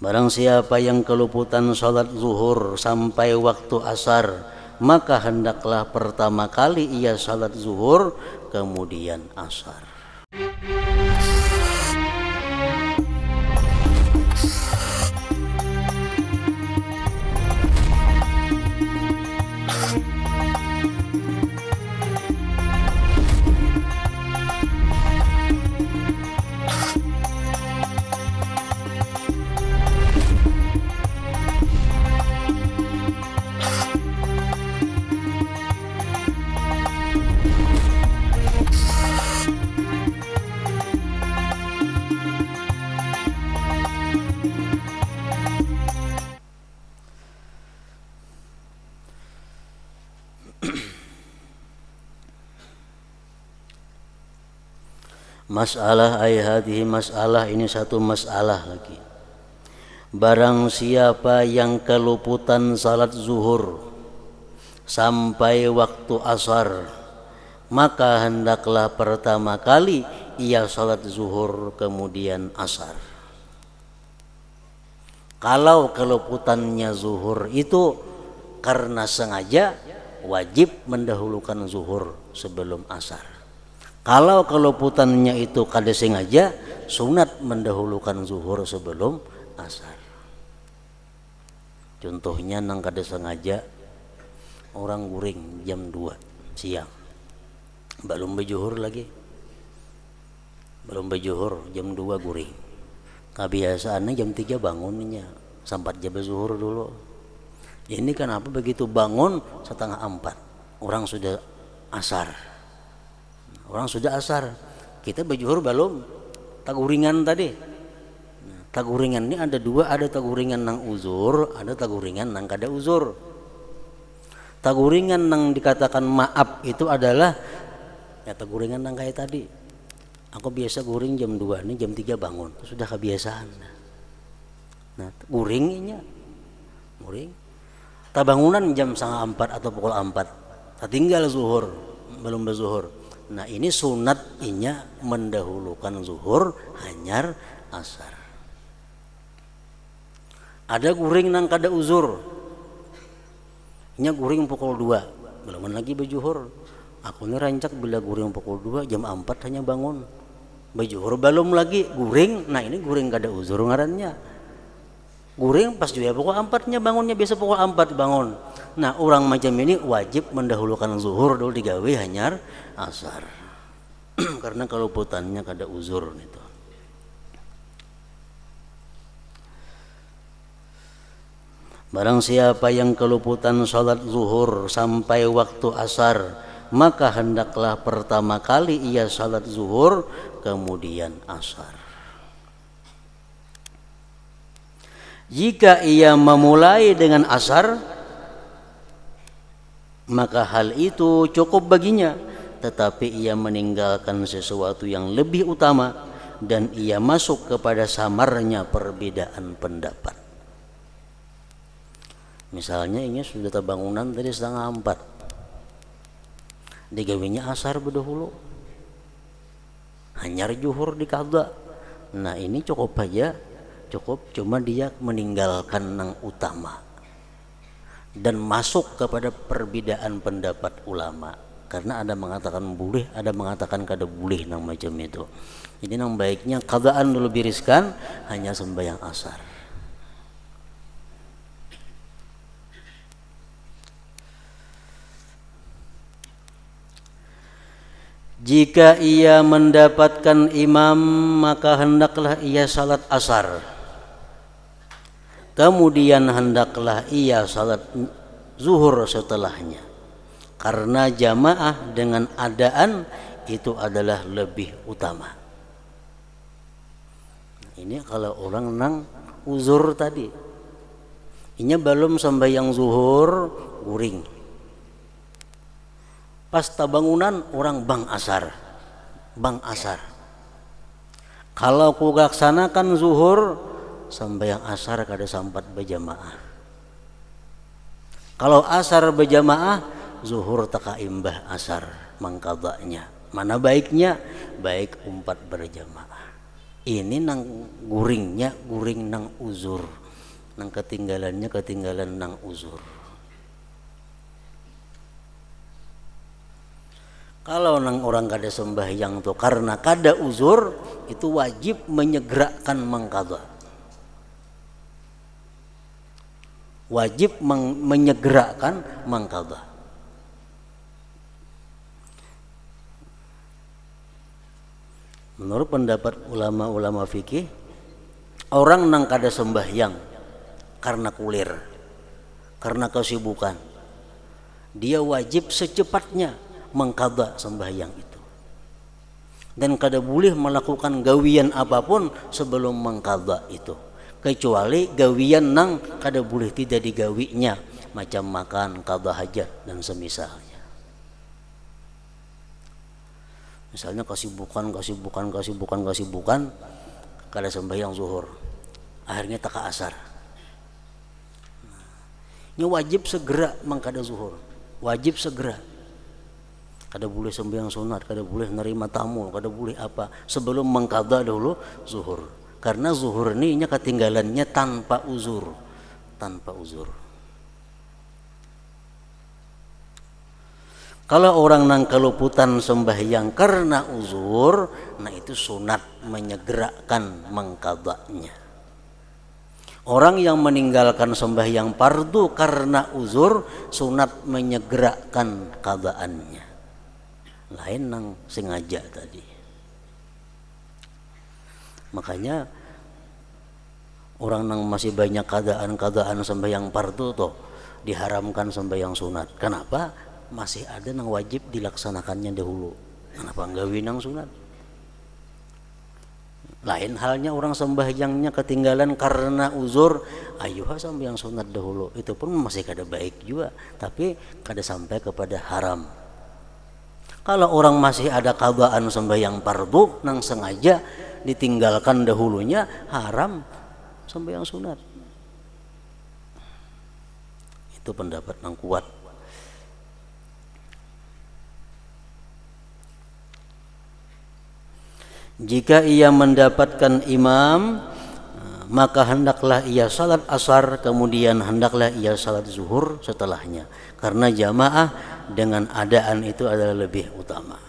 Barang siapa yang keluputan sholat zuhur sampai waktu asar, maka hendaklah pertama kali ia sholat zuhur, kemudian asar. Masalah hadhihi masalah, ini satu masalah lagi. Barang siapa yang keluputan salat zuhur sampai waktu asar, maka hendaklah pertama kali ia salat zuhur kemudian asar. Kalau keluputannya zuhur itu karena sengaja, wajib mendahulukan zuhur sebelum asar. Kalau keluputannya itu kada sengaja, sunat mendahulukan zuhur sebelum asar. Contohnya nang kada sengaja, orang guring jam 2 siang, belum berjuhur lagi, belum berjuhur, jam 2 guring. Kebiasaannya jam 3 bangunnya, sampai jam zuhur dulu. Ini kenapa begitu bangun setengah 4, orang sudah asar. Orang sudah asar, kita berjuhur belum, taguringan tadi. Nah, taguringan ini ada dua, ada taguringan nang uzur, ada taguringan nang kada uzur. Taguringan nang dikatakan maaf itu adalah ya taguringan nang kayak tadi. Aku biasa guring jam 2, ini jam 3 bangun, itu sudah kebiasaan. Nah, guringnya, guring. Tabangunan jam 3:30 atau pukul 4, tinggal zuhur, belum berzuhur. Nah, ini sunat inya mendahulukan zuhur hanyar asar. Ada guring nang kada uzur, inya guring pukul 2, belum lagi berjuhur. Aku ini rancak bila guring pukul 2 jam 4 hanya bangun, berjuhur belum lagi guring. Nah, ini guring kada uzur ngarannya. Guring pas juga pukul 4-nya bangunnya, biasa pukul 4 bangun. Nah, orang macam ini wajib mendahulukan zuhur dulu digawe hanyar asar. Karena keluputannya kada uzur itu. Barang siapa yang keluputan sholat zuhur sampai waktu asar, maka hendaklah pertama kali ia sholat zuhur kemudian asar. Jika ia memulai dengan asar, maka hal itu cukup baginya, tetapi ia meninggalkan sesuatu yang lebih utama dan ia masuk kepada samarnya perbedaan pendapat. Misalnya ini sudah terbangunan tadi 3:30, digawinya asar berdahulu, hanyar juhur dikada. Nah, ini cukup aja, cukup, cuma dia meninggalkan yang utama dan masuk kepada perbedaan pendapat ulama, karena ada mengatakan boleh, ada mengatakan kada boleh nang macam itu. Jadi nang baiknya qadaan dulu biriskan, hanya sembahyang asar. Jika ia mendapatkan imam, maka hendaklah ia salat asar, kemudian hendaklah ia salat zuhur setelahnya, karena jamaah dengan adaan itu adalah lebih utama. Ini kalau orang nang uzur tadi, inya belum sembahyang zuhur guring, pas tabangunan orang bang asar. Kalau ku laksanakan zuhur, sembahyang asar kada sampat berjamaah. Kalau asar berjamaah, zuhur taka imbah asar mangkadanya. Mana baiknya? Baik umpat berjamaah. Ini nang guringnya guring nang uzur, nang ketinggalannya ketinggalan nang uzur. Kalau nang orang kada sembahyang tuh karena kada uzur, itu wajib menyegerakan mengqadha. Wajib menyegerakan mengqadha. Menurut pendapat ulama-ulama fikih, orang nang kada sembahyang karena kulir, karena kesibukan, dia wajib secepatnya mengqadha sembahyang itu. Dan kada boleh melakukan gawian apapun sebelum mengqadha itu. Kecuali gawian nang kada boleh tidak digawinya, macam makan, qadha hajat dan semisalnya. Misalnya kesibukan, kada sembahyang zuhur, akhirnya tak asar. Ini wajib segera mengqadha zuhur, wajib segera. Kada boleh sembahyang sunat, kada boleh nerima tamu, kada boleh apa sebelum mengqadha dahulu zuhur. Karena zuhur ini ketinggalannya tanpa uzur, tanpa uzur. Kalau orang nang keluputan sembahyang karena uzur, nah itu sunat menyegerakan mengqadhanya. Orang yang meninggalkan sembahyang fardu karena uzur, sunat menyegerakan qadhaannya. Lain nang sengaja tadi. Makanya orang nang masih banyak qadhaan sembahyang fardu tuh diharamkan sembahyang sunat. Kenapa? Masih ada nang wajib dilaksanakannya dahulu. Kenapa nggawin nang sunat? Lain halnya orang sembahyangnya ketinggalan karena uzur, ayuha sembahyang sunat dahulu. Itu pun masih kada baik juga, tapi kada sampai kepada haram. Kalau orang masih ada qadhaan sembahyang fardu nang sengaja ditinggalkan dahulunya, haram sembahyang sunat. Itu pendapat nang kuat. Jika ia mendapatkan imam, maka hendaklah ia salat asar, kemudian hendaklah ia salat zuhur setelahnya, karena jamaah dengan adaan itu adalah lebih utama.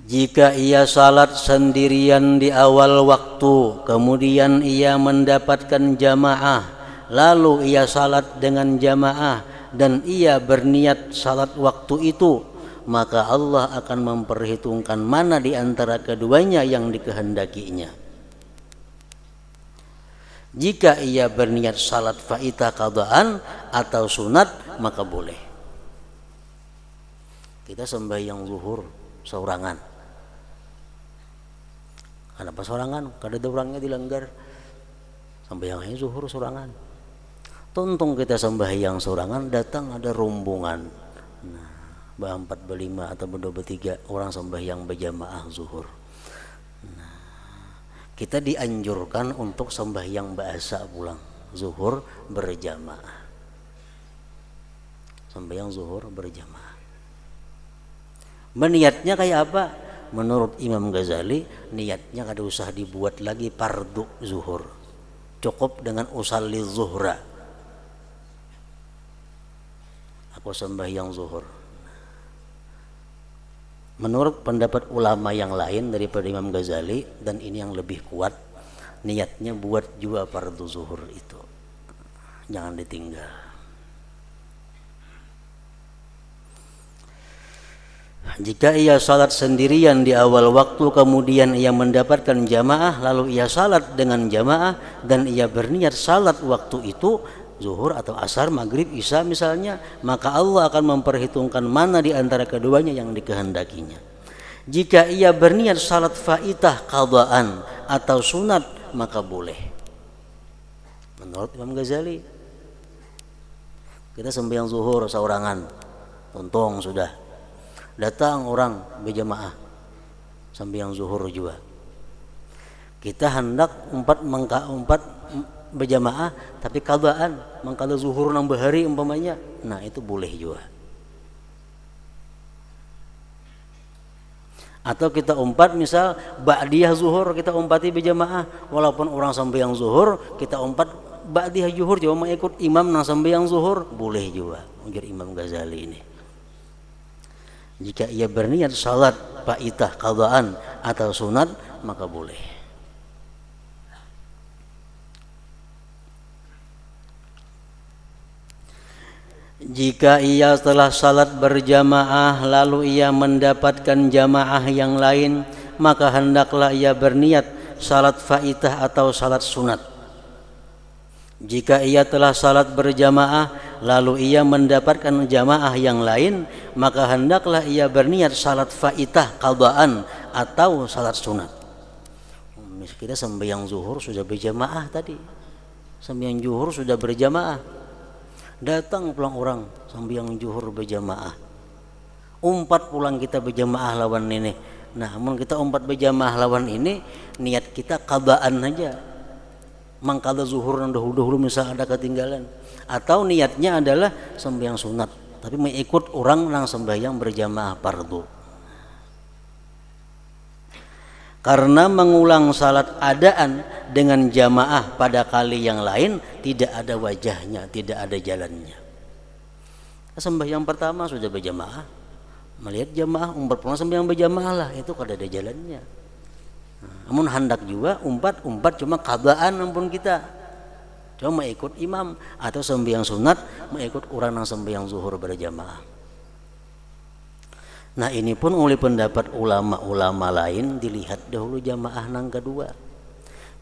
Jika ia salat sendirian di awal waktu, kemudian ia mendapatkan jamaah, lalu ia salat dengan jamaah dan ia berniat salat waktu itu, maka Allah akan memperhitungkan mana di antara keduanya yang dikehendakinya. Jika ia berniat salat faitah qadhaan atau sunat, maka boleh. Kita sembahyang zuhur seorangan. Kenapa seorangan? Kada ada orangnya dilanggar. Sembahyangnya zuhur seorangan. Tuntung kita sembahyang seorangan, datang ada rombongan. Nah, berempat, berlima atau berdua, bertiga orang sembahyang berjamaah zuhur. Nah, kita dianjurkan untuk sembahyang bahasa pulang zuhur berjamaah. Sembahyang zuhur berjamaah. Meniatnya kayak apa? Menurut Imam Ghazali, niatnya kada usah dibuat lagi fardu zuhur. Cukup dengan usalli zuhra. Aku sembahyang zuhur. Menurut pendapat ulama yang lain daripada Imam Ghazali, dan ini yang lebih kuat, niatnya buat juga fardu zuhur itu, jangan ditinggal. Jika ia salat sendirian di awal waktu, kemudian ia mendapatkan jamaah, lalu ia salat dengan jamaah dan ia berniat salat waktu itu, zuhur atau asar, maghrib, isya misalnya, maka Allah akan memperhitungkan mana di antara keduanya yang dikehendakinya. Jika ia berniat salat faitah qadhaan atau sunat, maka boleh. Menurut Imam Ghazali, kita sembahyang zuhur seorangan, untung sudah datang orang berjamaah sembahyang zuhur juga. Kita hendak empat berjamaah tapi qadhaan, mengqadha zuhur nambah hari umpamanya, nah itu boleh juga. Atau kita umpat misal ba'diyah zuhur kita umpati berjamaah, walaupun orang sembahyang zuhur kita umpat ba'diyah zuhur cuma mengikut imam nang sembahyang zuhur, boleh juga ujar Imam Ghazali ini. Jika ia berniat salat faitah qadaan atau sunat maka boleh. Jika ia setelah salat berjamaah lalu ia mendapatkan jamaah yang lain, maka hendaklah ia berniat salat faitah atau salat sunat. Jika ia telah salat berjamaah lalu ia mendapatkan jamaah yang lain, maka hendaklah ia berniat salat faitah qadaan atau salat sunat. Kita sembahyang zuhur sudah berjamaah tadi, sembahyang zuhur sudah berjamaah. Datang pulang orang sembahyang zuhur berjamaah, umpat pulang kita berjamaah lawan ini. Nah, namun kita umpat berjamaah lawan ini, niat kita qadaan aja, mangkala zuhur yang dahulu misal ada ketinggalan, atau niatnya adalah sembahyang sunat tapi mengikut orang yang sembahyang berjamaah fardu. Karena mengulang salat adaan dengan jamaah pada kali yang lain tidak ada wajahnya, tidak ada jalannya. Sembahyang pertama sudah berjamaah, melihat jamaah umpat pulang sembahyang berjamaah lah, itu kada ada jalannya. Namun hendak juga umpat cuma qadaan ampun kita, cuma ikut imam atau sembahyang sunat mengikut orang yang sembahyang zuhur berjamaah. Nah, ini pun oleh pendapat ulama-ulama lain dilihat dahulu jamaah nang kedua.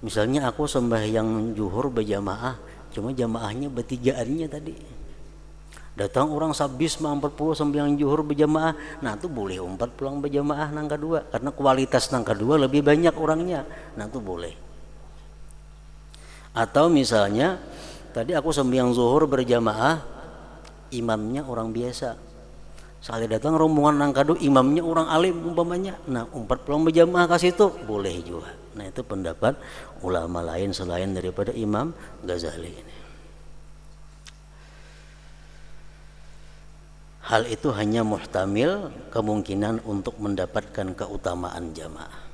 Misalnya aku sembahyang zuhur berjamaah, cuma jamaahnya bertigaannya tadi. Datang orang sabis 40 sembahyang zuhur berjamaah, nah itu boleh umpat pulang berjamaah nang kedua karena kualitas nang kedua lebih banyak orangnya. Nah, itu boleh. Atau misalnya tadi aku sembahyang zuhur berjamaah, imamnya orang biasa. Sekali datang rombongan nang kadu imamnya orang alim umpamanya, nah umpat pulang berjamaah ke situ boleh juga. Nah, itu pendapat ulama lain selain daripada Imam Ghazali ini. Hal itu hanya muhtamil kemungkinan untuk mendapatkan keutamaan jamaah.